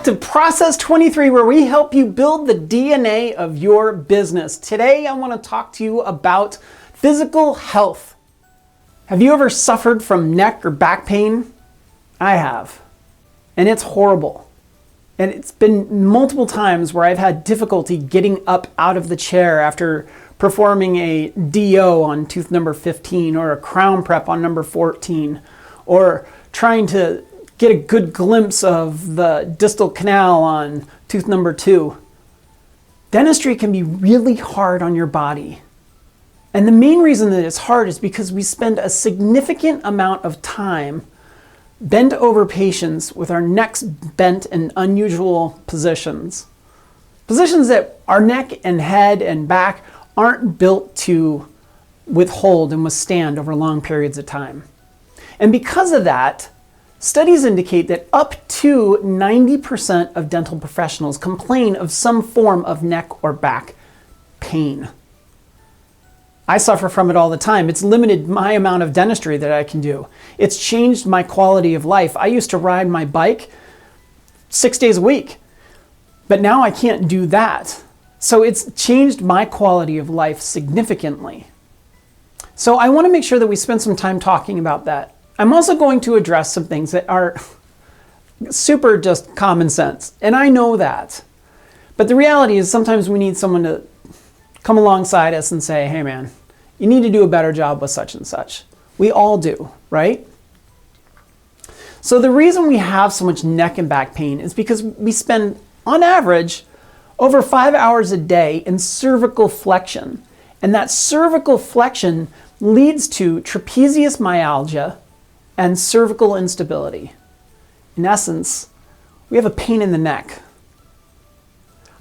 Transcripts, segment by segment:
back to Process 23, where we help you build the DNA of your business. Today, I want to talk to you about physical health. Have you ever suffered from neck or back pain? I have, and it's horrible. And it's been multiple times where I've had difficulty getting up out of the chair after performing a DO on tooth number 15 or a crown prep on number 14, or trying to get a good glimpse of the distal canal on tooth number 2. Dentistry can be really hard on your body. And the main reason that it's hard is because we spend a significant amount of time bent over patients with our necks bent in unusual positions. Positions that our neck and head and back aren't built to withhold and withstand over long periods of time. And because of that, studies indicate that up to 90% of dental professionals complain of some form of neck or back pain. I suffer from it all the time. It's limited my amount of dentistry that I can do. It's changed my quality of life. I used to ride my bike 6 days a week, but now I can't do that. So it's changed my quality of life significantly. So I want to make sure that we spend some time talking about that. I'm also going to address some things that are super just common sense, and I know that. But the reality is sometimes we need someone to come alongside us and say, hey man, you need to do a better job with such and such. We all do, right? So the reason we have so much neck and back pain is because we spend, on average, over 5 hours a day in cervical flexion. And that cervical flexion leads to trapezius myalgia and cervical instability. In essence, we have a pain in the neck.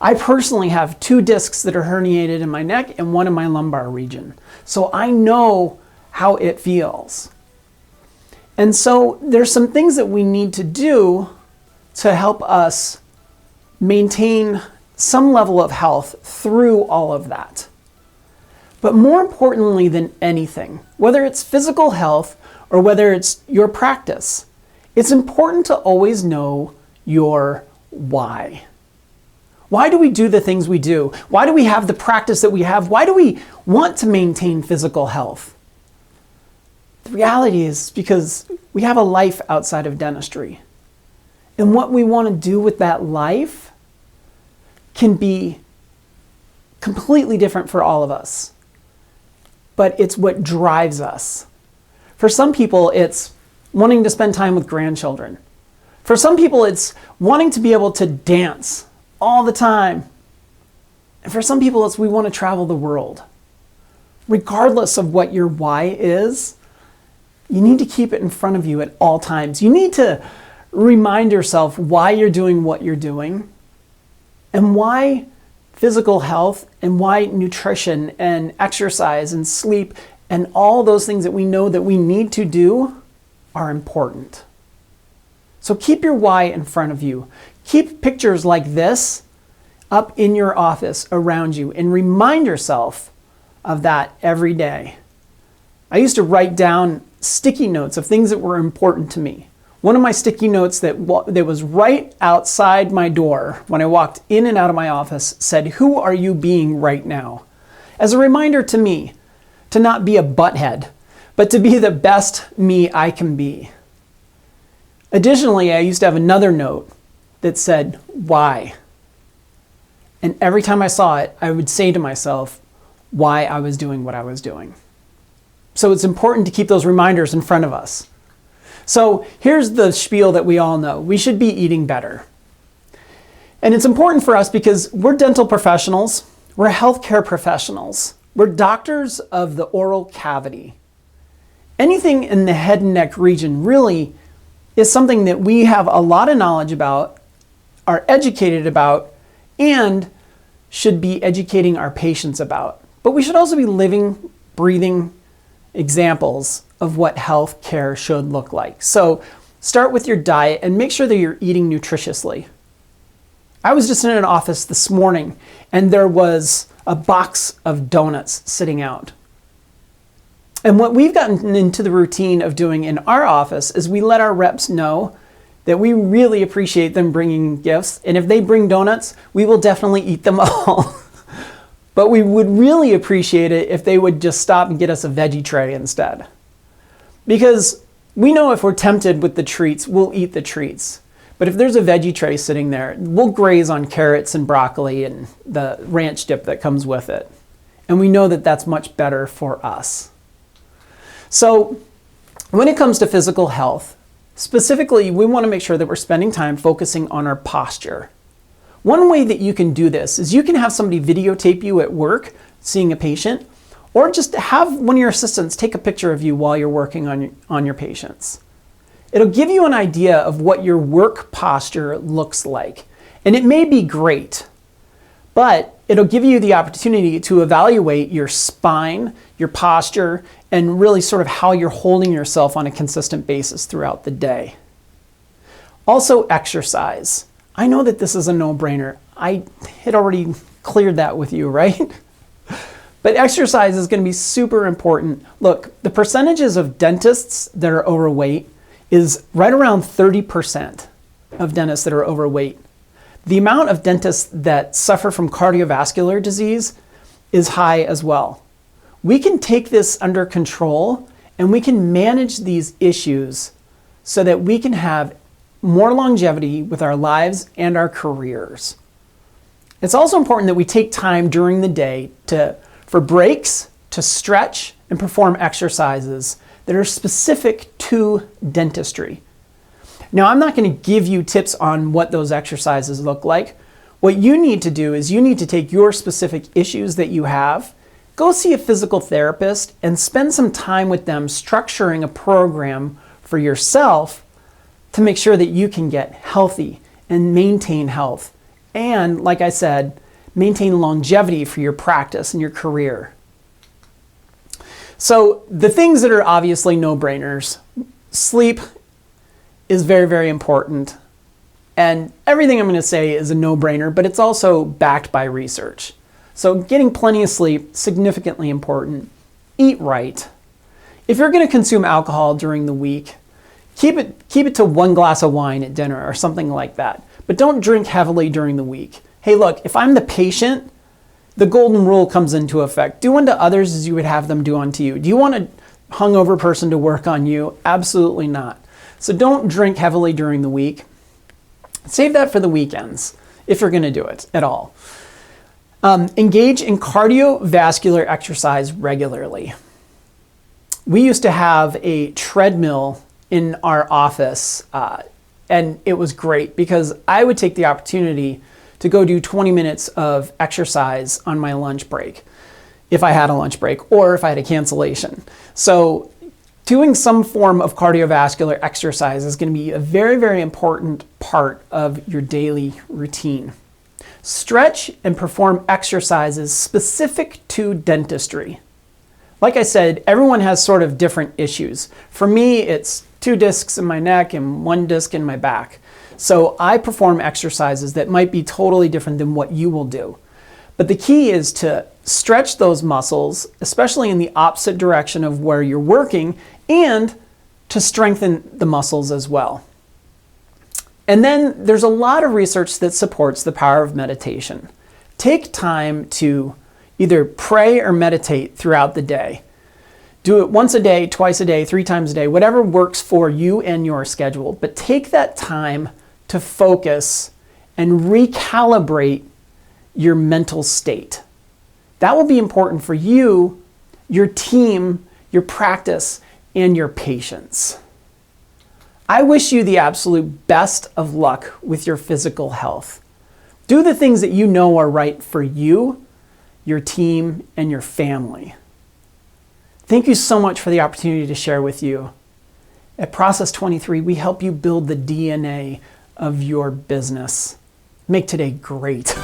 I personally have 2 discs that are herniated in my neck and 1 in my lumbar region. So I know how it feels. And so there's some things that we need to do to help us maintain some level of health through all of that. But more importantly than anything, whether it's physical health or whether it's your practice, it's important to always know your why. Why do we do the things we do? Why do we have the practice that we have? Why do we want to maintain physical health? The reality is because we have a life outside of dentistry. And what we want to do with that life can be completely different for all of us. But it's what drives us. For some people, it's wanting to spend time with grandchildren. For some people, it's wanting to be able to dance all the time. And for some people, it's we want to travel the world. Regardless of what your why is, you need to keep it in front of you at all times. You need to remind yourself why you're doing what you're doing and why physical health and why nutrition and exercise and sleep and all those things that we know that we need to do are important. So keep your why in front of you. Keep pictures like this up in your office around you and remind yourself of that every day. I used to write down sticky notes of things that were important to me. One of my sticky notes that was right outside my door when I walked in and out of my office said, "Who are you being right now?" As a reminder to me to not be a butthead, but to be the best me I can be. Additionally, I used to have another note that said, "Why?" And every time I saw it, I would say to myself why I was doing what I was doing. So it's important to keep those reminders in front of us. So here's the spiel that we all know. We should be eating better. And it's important for us because we're dental professionals, we're healthcare professionals, we're doctors of the oral cavity. Anything in the head and neck region really is something that we have a lot of knowledge about, are educated about, and should be educating our patients about. But we should also be living, breathing examples of what health care should look like. So start with your diet and make sure that you're eating nutritiously. I was just in an office this morning and there was a box of donuts sitting out. And what we've gotten into the routine of doing in our office is we let our reps know, that we really appreciate them bringing gifts. And if they bring donuts, we will definitely eat them all. But we would really appreciate it if they would just stop and get us a veggie tray instead. Because we know if we're tempted with the treats, we'll eat the treats. But if there's a veggie tray sitting there, we'll graze on carrots and broccoli and the ranch dip that comes with it. And we know that that's much better for us. So when it comes to physical health, specifically, we want to make sure that we're spending time focusing on our posture. One way that you can do this is you can have somebody videotape you at work, seeing a patient, or just have one of your assistants take a picture of you while you're working on your patients. It'll give you an idea of what your work posture looks like. And it may be great, but it'll give you the opportunity to evaluate your spine, your posture, and really sort of how you're holding yourself on a consistent basis throughout the day. Also, exercise. I know that this is a no-brainer. I had already cleared that with you, right? But exercise is going to be super important. Look, the percentages of dentists that are overweight is right around 30% of dentists that are overweight. The amount of dentists that suffer from cardiovascular disease is high as well. We can take this under control and we can manage these issues so that we can have more longevity with our lives and our careers. It's also important that we take time during the day for breaks, to stretch and perform exercises that are specific to dentistry. Now, I'm not going to give you tips on what those exercises look like. What you need to do is you need to take your specific issues that you have, go see a physical therapist, and spend some time with them structuring a program for yourself to make sure that you can get healthy and maintain health. And like I said, maintain longevity for your practice and your career. So the things that are obviously no-brainers, sleep is very, very important. And everything I'm going to say is a no-brainer, but it's also backed by research. So getting plenty of sleep, significantly important. Eat right. If you're going to consume alcohol during the week, keep it to 1 glass of wine at dinner or something like that. But don't drink heavily during the week. Hey, look, if I'm the patient, the golden rule comes into effect. Do unto others as you would have them do unto you. Do you want a hungover person to work on you? Absolutely not. So don't drink heavily during the week. Save that for the weekends, if you're going to do it at all. Engage in cardiovascular exercise regularly. We used to have a treadmill in our office, and it was great because I would take the opportunity to go do 20 minutes of exercise on my lunch break, if I had a lunch break or if I had a cancellation. So doing some form of cardiovascular exercise is going to be a very, very important part of your daily routine. Stretch and perform exercises specific to dentistry. Like I said, everyone has sort of different issues. For me, it's 2 discs in my neck and 1 disc in my back. So I perform exercises that might be totally different than what you will do. But the key is to stretch those muscles, especially in the opposite direction of where you're working, and to strengthen the muscles as well. And then there's a lot of research that supports the power of meditation. Take time to either pray or meditate throughout the day. Do it once a day, twice a day, 3 times a day, whatever works for you and your schedule. But take that time to focus and recalibrate your mental state. That will be important for you, your team, your practice, and your patients. I wish you the absolute best of luck with your physical health. Do the things that you know are right for you, your team, and your family. Thank you so much for the opportunity to share with you. At Process 23, we help you build the DNA of your business. Make today great.